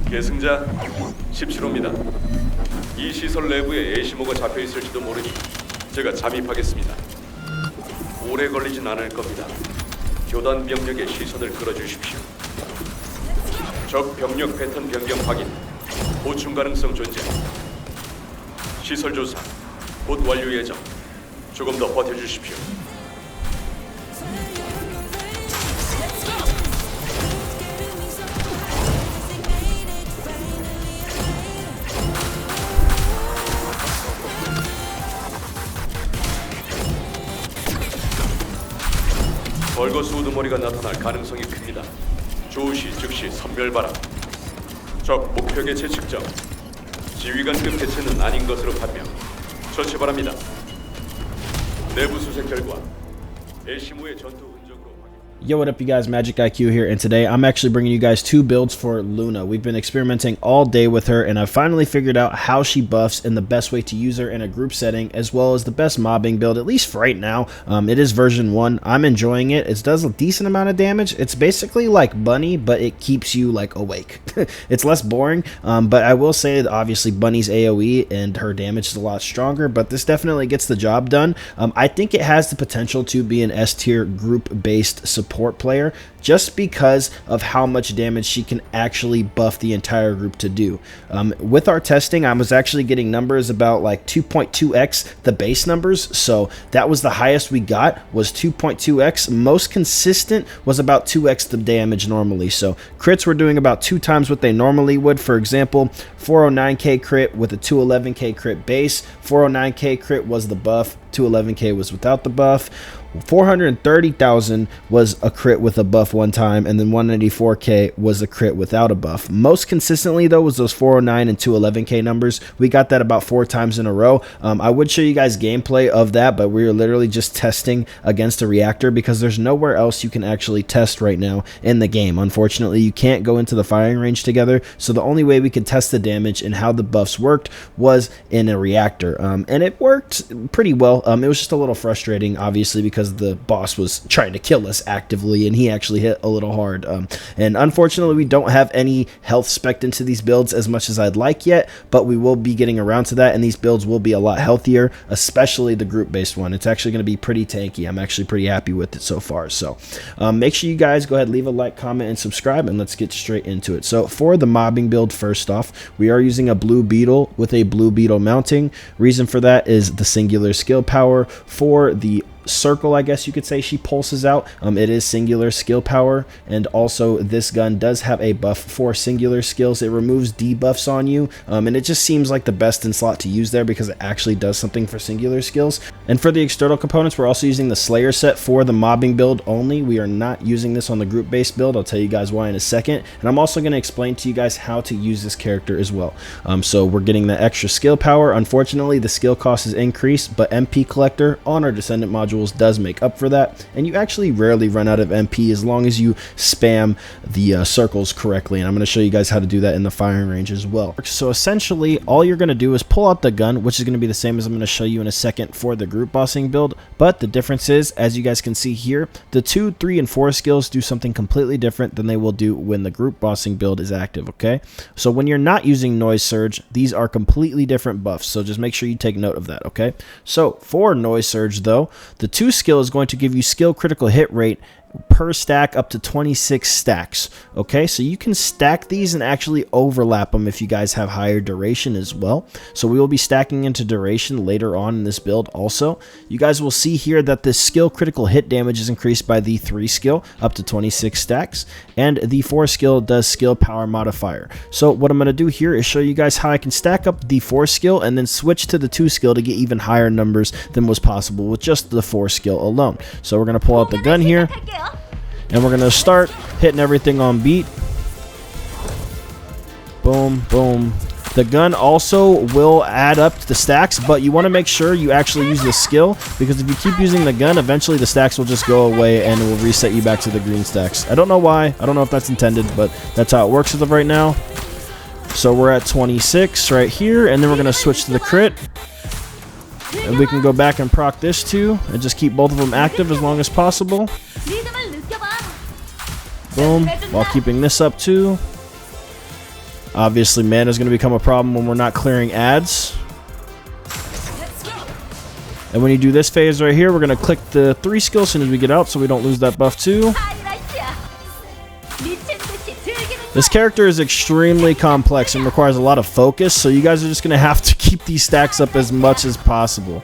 계승자 17호입니다. 이 시설 내부에 애시모가 잡혀 있을지도 모르니 제가 잠입하겠습니다. 오래 걸리진 않을 겁니다. 교단 병력의 시선을 끌어주십시오. 적 병력 패턴 변경 확인, 보충 가능성 존재. 시설 조사 곧 완료 예정. 조금 더 버텨주십시오. 벌거스 우두머리가 나타날 가능성이 큽니다. 조시 즉시 선별바람. 적 목표 개체 측정. 지휘관급 개체는 아닌 것으로 판명. 처치 바랍니다. 내부 수색 결과 애시무의 전투 흔적으로 확인. Yo, what up you guys, Magic IQ here, and today I'm actually bringing you guys two builds for Luna. We've been experimenting all day with her, and I've finally figured out how she buffs and the best way to use her in a group setting, as well as the best mobbing build, at least for right now. It is version 1. I'm enjoying it. It does a decent amount of damage. It's basically like Bunny, but it keeps you like awake. It's less boring, but I will say that obviously Bunny's AoE and her damage is a lot stronger, but this definitely gets the job done. I think it has the potential to be an S tier group-based support player just because of how much damage she can actually buff the entire group to do. With our testing, I was actually getting numbers about like 2.2x the base numbers, so that was the highest we got, was 2.2x. Most consistent was about 2x the damage normally, so crits were doing about 2 times what they normally would. For example, 409k crit with a 211k crit base, 409k crit was the buff, 211k was without the buff. 430,000 was a crit with a buff one time, and then 194k was a crit without a buff. Most consistently though was those 409 and 211k numbers. We got that about 4 times in a row. I would show you guys gameplay of that, but we were literally just testing against a reactor because there's nowhere else you can actually test right now in the game. Unfortunately, you can't go into the firing range together, so the only way we could test the damage and how the buffs worked was in a reactor, and it worked pretty well. It was just a little frustrating, obviously, because the boss was trying to kill us actively, and he actually hit a little hard. And unfortunately, we don't have any health spec'd into these builds as much as I'd like yet, but we will be getting around to that, and these builds will be a lot healthier, especially the group-based one. It's actually going to be pretty tanky. I'm actually pretty happy with it so far. So make sure you guys go ahead, leave a like, comment, and subscribe, and let's get straight into it. So for the mobbing build, first off, we are using a blue beetle with a blue beetle mounting. Reason for that is the singular skill power. For the circle, I guess you could say, she pulses out, it is singular skill power, and also this gun does have a buff for singular skills. It removes debuffs on you, and it just seems like the best in slot to use there because it actually does something for singular skills. And for the external components, we're also using the Slayer set for the mobbing build only. We are not using this on the group based build. I'll tell you guys why in a second, and I'm also going to explain to you guys how to use this character as well. So we're getting the extra skill power. Unfortunately, the skill cost is increased, but MP collector on our Descendant module does make up for that, and you actually rarely run out of MP as long as you spam the circles correctly, and I'm going to show you guys how to do that in the firing range as well. So essentially all you're going to do is pull out the gun, which is going to be the same as I'm going to show you in a second for the group bossing build, but the difference is, as you guys can see here, the 2, 3, and 4 skills do something completely different than they will do when the group bossing build is active. Okay, so when you're not using noise surge, these are completely different buffs, so just make sure you take note of that. Okay, so for noise surge though, the 2 skill is going to give you skill critical hit rate per stack up to 26 stacks. Okay, so you can stack these and actually overlap them if you guys have higher duration as well. So we will be stacking into duration later on in this build also. You guys will see here that the skill critical hit damage is increased by the 3 skill up to 26 stacks, and the 4 skill does skill power modifier. So what I'm going to do here is show you guys how I can stack up the 4 skill and then switch to the 2 skill to get even higher numbers than was possible with just the 4 skill alone. So we're going to pull out the gun here, and we're going to start hitting everything on beat. Boom, boom. The gun also will add up to the stacks, but you want to make sure you actually use the skill, because if you keep using the gun, eventually the stacks will just go away and it will reset you back to the green stacks. I don't know why. I don't know if that's intended, but that's how it works as of right now. So we're at 26 right here, and then we're going to switch to the crit. And we can go back and proc this too, and just keep both of them active as long as possible. Boom, while keeping this up too. Obviously, mana is going to become a problem when we're not clearing ads. And when you do this phase right here, we're going to click the 3 skill as soon as we get out so we don't lose that buff too. This character is extremely complex and requires a lot of focus, so you guys are just going to have to keep these stacks up as much as possible.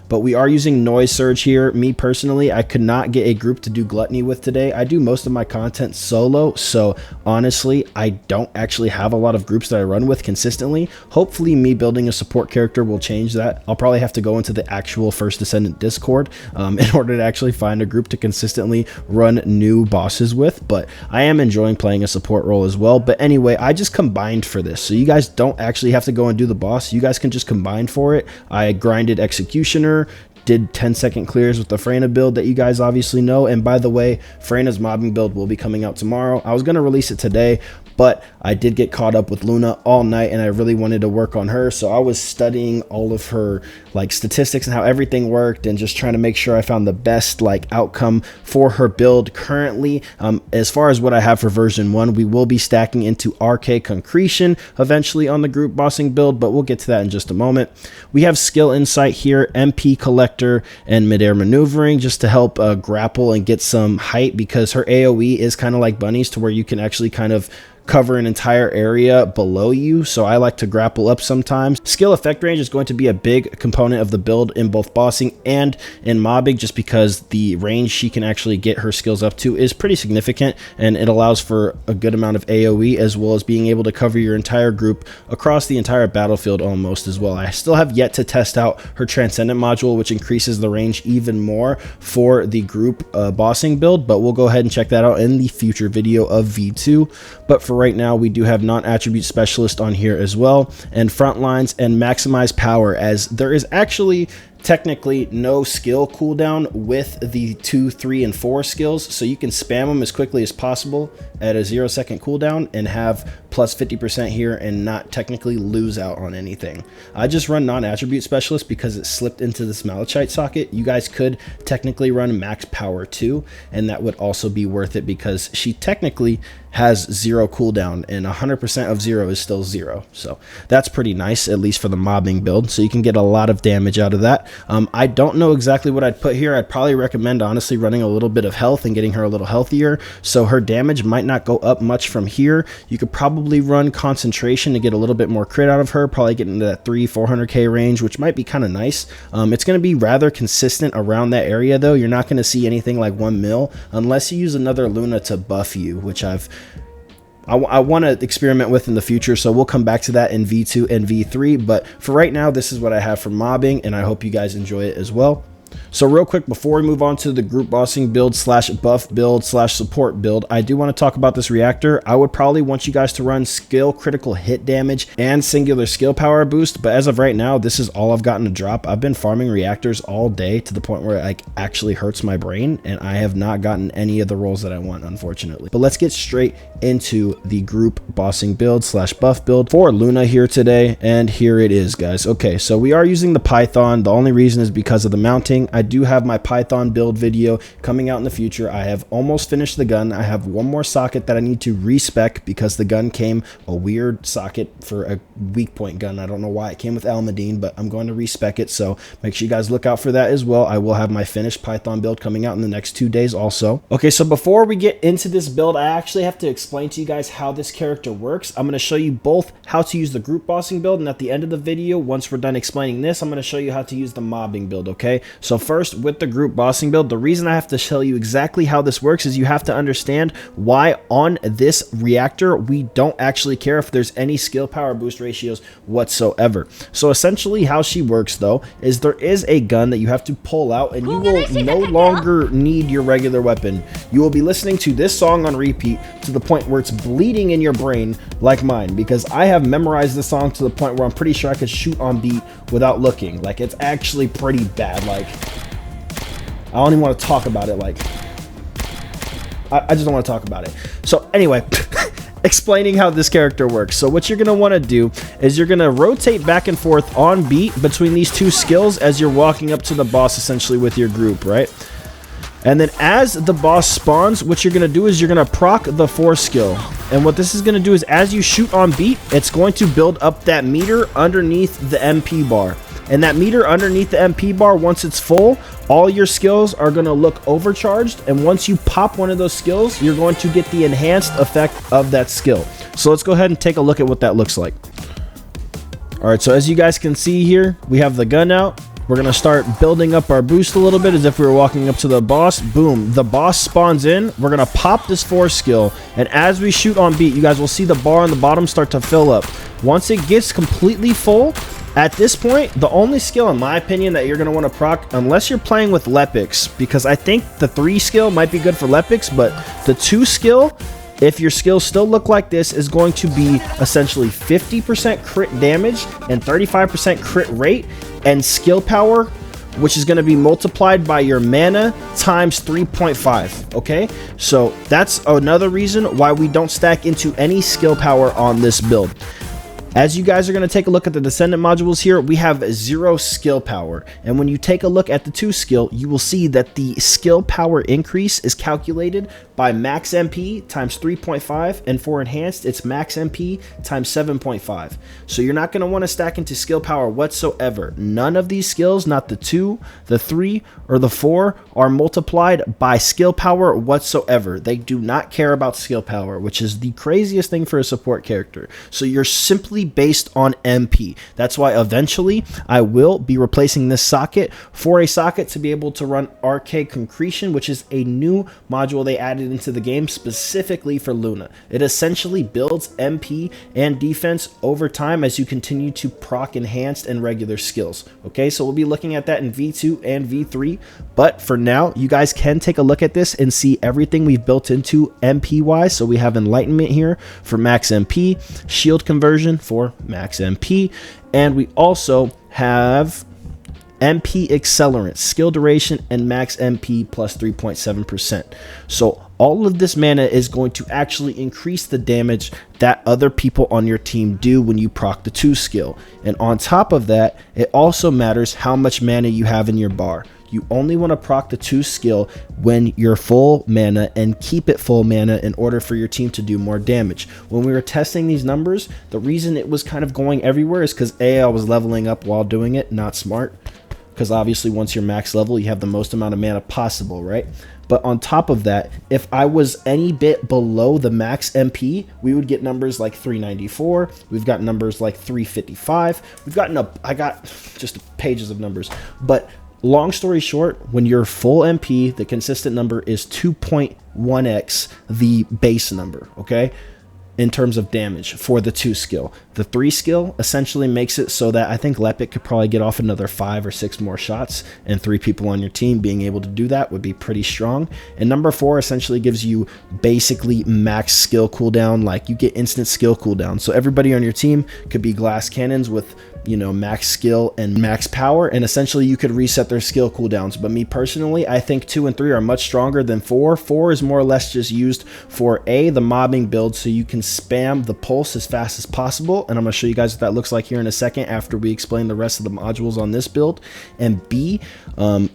But we are using Noise Surge here. Me personally, I could not get a group to do Gluttony with today. I do most of my content solo, so honestly, I don't actually have a lot of groups that I run with consistently. Hopefully, me building a support character will change that. I'll probably have to go into the actual First Descendant Discord in order to actually find a group to consistently run new bosses with, but I am enjoying playing a support role as well. But anyway, I just combined for this, so you guys don't actually have to go and do the boss. You guys can just combine for it. I grinded Executioner, did 10-second clears with the Freyna build that you guys obviously know. And by the way, Freyna's mobbing build will be coming out tomorrow. I was going to release it today, but I did get caught up with Luna all night and I really wanted to work on her. So I was studying all of her like statistics and how everything worked and just trying to make sure I found the best like outcome for her build currently. As far as what I have for version 1, we will be stacking into RK Concretion eventually on the group bossing build, but we'll get to that in just a moment. We have Skill Insight here, MP Collector, and Midair Maneuvering just to help grapple and get some height, because her AoE is kind of like Bunny's to where you can actually kind of cover an entire area below you, so I like to grapple up sometimes. Skill effect range is going to be a big component of the build in both bossing and in mobbing, just because the range she can actually get her skills up to is pretty significant, and it allows for a good amount of AoE as well as being able to cover your entire group across the entire battlefield almost as well. I still have yet to test out her Transcendent module, which increases the range even more for the group bossing build, but we'll go ahead and check that out in the future video of V2. But for right now, we do have non-attribute specialist on here as well, and front lines and maximize power, as there is actually technically no skill cooldown with the 2, 3, and 4 skills, so you can spam them as quickly as possible at a 0-second cooldown and have plus 50% here and not technically lose out on anything. I just run non-attribute specialist because it slipped into this Malachite socket. You guys could technically run max power too, and that would also be worth it because she technically has 0 cooldown and 100% of 0 is still 0, so that's pretty nice, at least for the mobbing build, so you can get a lot of damage out of that. I don't know exactly what I'd put here. I'd probably recommend honestly running a little bit of health and getting her a little healthier, so her damage might not go up much from here. You could probably run concentration to get a little bit more crit out of her, probably get into that 300-400k range, which might be kind of nice. It's going to be rather consistent around that area though. You're not going to see anything like 1 mil unless you use another Luna to buff you, which I want to experiment with in the future, so we'll come back to that in V2 and V3, but for right now, this is what I have for mobbing, and I hope you guys enjoy it as well. So real quick, before we move on to the group bossing build slash buff build slash support build, I do want to talk about this reactor. I would probably want you guys to run skill critical hit damage and singular skill power boost, but as of right now, this is all I've gotten to drop. I've been farming reactors all day to the point where it like actually hurts my brain, and I have not gotten any of the rolls that I want, unfortunately. But let's get straight into the group bossing build slash buff build for Luna here today, and here it is, guys. Okay, so we are using the Python. The only reason is because of the mounting. I do have my Python build video coming out in the future. I have almost finished the gun. I have one more socket that I need to respec because the gun came a weird socket for a weak point gun. I don't know why it came with Almadine, but I'm going to respec it, so make sure you guys look out for that as well. I will have my finished Python build coming out in the next 2 days also. Okay, so before we get into this build, I actually have to explain to you guys how this character works. I'm going to show you both how to use the group bossing build, and at the end of the video, once we're done explaining this, I'm going to show you how to use the mobbing build, okay? So first, with the group bossing build, the reason I have to tell you exactly how this works is you have to understand why on this reactor we don't actually care if there's any skill power boost ratios whatsoever. So essentially how she works though is there is a gun that you have to pull out, and you will no longer need your regular weapon. You will be listening to this song on repeat to the point where it's bleeding in your brain like mine, because I have memorized the song to the point where I'm pretty sure I could shoot on beat without looking. Like, it's actually pretty bad. Like, I don't even want to talk about it. Like, I just don't want to talk about it. So anyway, explaining how this character works. So what you're going to want to do is you're going to rotate back and forth on beat between these two skills as you're walking up to the boss essentially with your group, right? And then as the boss spawns, what you're going to do is you're going to proc the 4 skill. And what this is going to do is as you shoot on beat, it's going to build up that meter underneath the MP bar. And that meter underneath the MP bar, once it's full, all your skills are going to look overcharged. And once you pop one of those skills, you're going to get the enhanced effect of that skill. So let's go ahead and take a look at what that looks like. All right, so as you guys can see here, we have the gun out. We're going to start building up our boost a little bit as if we were walking up to the boss. Boom, the boss spawns in. We're going to pop this 4 skill. And as we shoot on beat, you guys will see the bar on the bottom start to fill up. Once it gets completely full, at this point, the only skill, in my opinion, that you're going to want to proc, unless you're playing with Lepix, because I think the 3 skill might be good for Lepix, but the 2 skill, if your skills still look like this, is going to be essentially 50% crit damage and 35% crit rate and skill power, which is going to be multiplied by your mana times 3.5. Okay, so that's another reason why we don't stack into any skill power on this build. As you guys are going to take a look at the Descendant modules here, we have 0 skill power. And when you take a look at the 2 skill, you will see that the skill power increase is calculated by max MP times 3.5, and for enhanced, it's max MP times 7.5. So you're not going to want to stack into skill power whatsoever. None of these skills, not the 2, the 3, or the 4, are multiplied by skill power whatsoever. They do not care about skill power, which is the craziest thing for a support character. So you're simply based on MP. That's why eventually I will be replacing this socket for a socket to be able to run Arcade Concretion, which is a new module they added into the game specifically for Luna. It essentially builds MP and defense over time as you continue to proc enhanced and regular skills. Okay, so we'll be looking at that in V2 and V3, but for now, you guys can take a look at this and see everything we've built into MP wise. So we have Enlightenment here for max MP, shield conversion for max MP, and we also have MP accelerant, skill duration, and max MP plus 3.7%. So all of this mana is going to actually increase the damage that other people on your team do when you proc the 2 skill. And on top of that, it also matters how much mana you have in your bar. You only want to proc the 2 skill when you're full mana and keep it full mana in order for your team to do more damage. When we were testing these numbers, the reason it was kind of going everywhere is because I was leveling up while doing it, not smart. Because obviously once you're max level, you have the most amount of mana possible, right? But on top of that, if I was any bit below the max MP, we would get numbers like 394. We've got numbers like 355. We've gotten I got just pages of numbers. But long story short, when you're full MP, the consistent number is 2.1x the base number, okay? In terms of damage for the 2 skill. The 3 skill essentially makes it so that I think Lepic could probably get off another 5 or 6 more shots, and 3 people on your team being able to do that would be pretty strong. And number 4 essentially gives you basically max skill cooldown, like you get instant skill cooldown. So everybody on your team could be glass cannons with, you know, max skill and max power, and essentially you could reset their skill cooldowns. But me personally, I think 2 and 3 are much stronger than 4. 4 is more or less just used for the mobbing build, so you can spam the pulse as fast as possible, and I'm going to show you guys what that looks like here in a second after we explain the rest of the modules on this build. And B,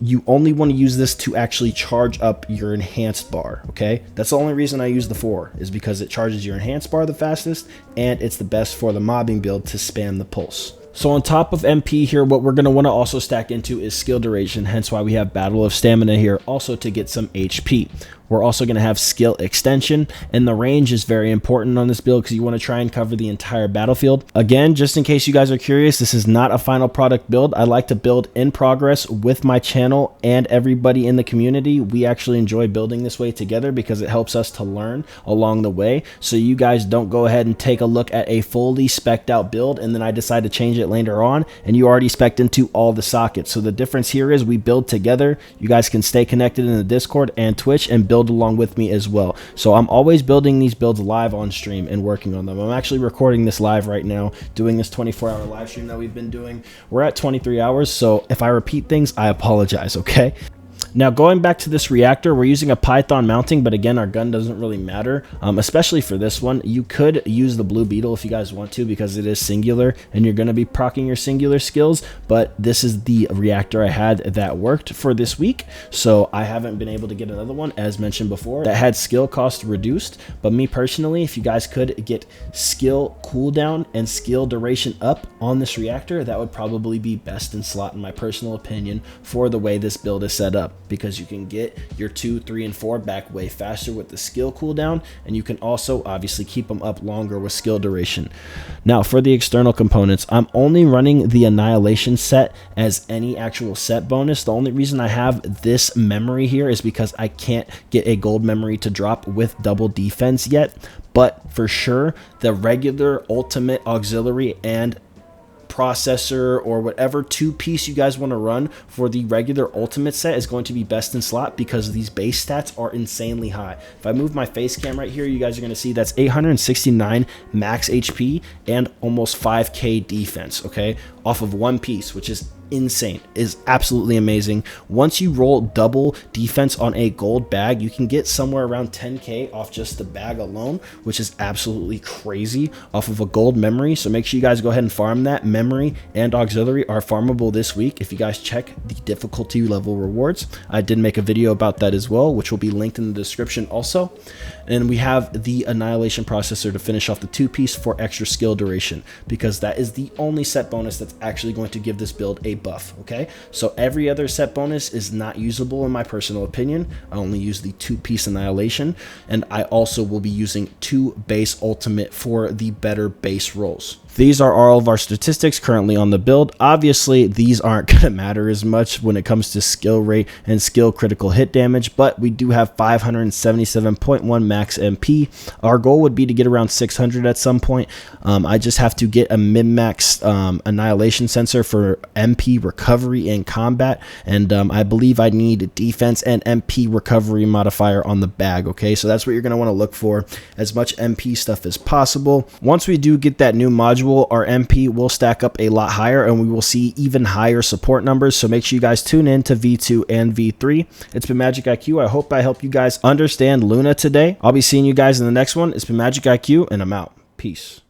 you only want to use this to actually charge up your enhanced bar, okay? That's the only reason I use the 4, is because it charges your enhanced bar the fastest, and it's the best for the mobbing build to spam the pulse. So on top of MP here, what we're going to want to also stack into is skill duration, hence why we have Battle of Stamina here, also to get some HP. We're also going to have skill extension, and the range is very important on this build because you want to try and cover the entire battlefield. Again, just in case you guys are curious, this is not a final product build. I like to build in progress with my channel and everybody in the community. We actually enjoy building this way together because it helps us to learn along the way. So you guys don't go ahead and take a look at a fully spec'd out build and then I decide to change it later on and you already spec'd into all the sockets. So the difference here is we build together. You guys can stay connected in the Discord and Twitch and build along with me as well. So I'm always building these builds live on stream and working on them. I'm actually recording this live right now, doing this 24-hour live stream that we've been doing. We're at 23 hours, so if I repeat things, I apologize, okay? Now, going back to this reactor, we're using a Python mounting, but again, our gun doesn't really matter, especially for this one. You could use the Blue Beetle if you guys want to, because it is singular, and you're going to be proccing your singular skills, but this is the reactor I had that worked for this week, so I haven't been able to get another one, as mentioned before, that had skill cost reduced. But me personally, if you guys could get skill cooldown and skill duration up on this reactor, that would probably be best in slot, in my personal opinion, for the way this build is set up, because you can get your 2, 3, and 4 back way faster with the skill cooldown, and you can also obviously keep them up longer with skill duration. Now, for the external components, I'm only running the Annihilation set as any actual set bonus. The only reason I have this memory here is because I can't get a gold memory to drop with double defense yet, but for sure the regular ultimate auxiliary and processor or whatever 2-piece you guys want to run for the regular ultimate set is going to be best in slot, because these base stats are insanely high. If I move my face cam right here, you guys are going to see that's 869 max HP and almost 5k defense, okay, off of 1 piece, which is insane, is absolutely amazing. Once you roll double defense on a gold bag, you can get somewhere around 10k off just the bag alone, which is absolutely crazy off of a gold memory. So make sure you guys go ahead and farm that. Memory and auxiliary are farmable this week if you guys check the difficulty level rewards. I did make a video about that as well, which will be linked in the description also. And we have the Annihilation processor to finish off the 2-piece for extra skill duration, because that is the only set bonus that's actually going to give this build a buff. Okay, so every other set bonus is not usable in my personal opinion. I only use the 2-piece Annihilation, and I also will be using 2 base ultimate for the better base rolls. These are all of our statistics currently on the build. Obviously, these aren't going to matter as much when it comes to skill rate and skill critical hit damage, but we do have 577.1 max MP. Our goal would be to get around 600 at some point. I just have to get a min-max annihilation sensor for MP recovery in combat, and I believe I need defense and MP recovery modifier on the bag. Okay, so that's what you're going to want to look for, as much MP stuff as possible. Once we do get that new module, our MP will stack up a lot higher, and we will see even higher support numbers. So make sure you guys tune in to V2 and V3. It's been Magic IQ. I hope I helped you guys understand Luna today. I'll be seeing you guys in the next one. It's been Magic IQ, and I'm out. Peace.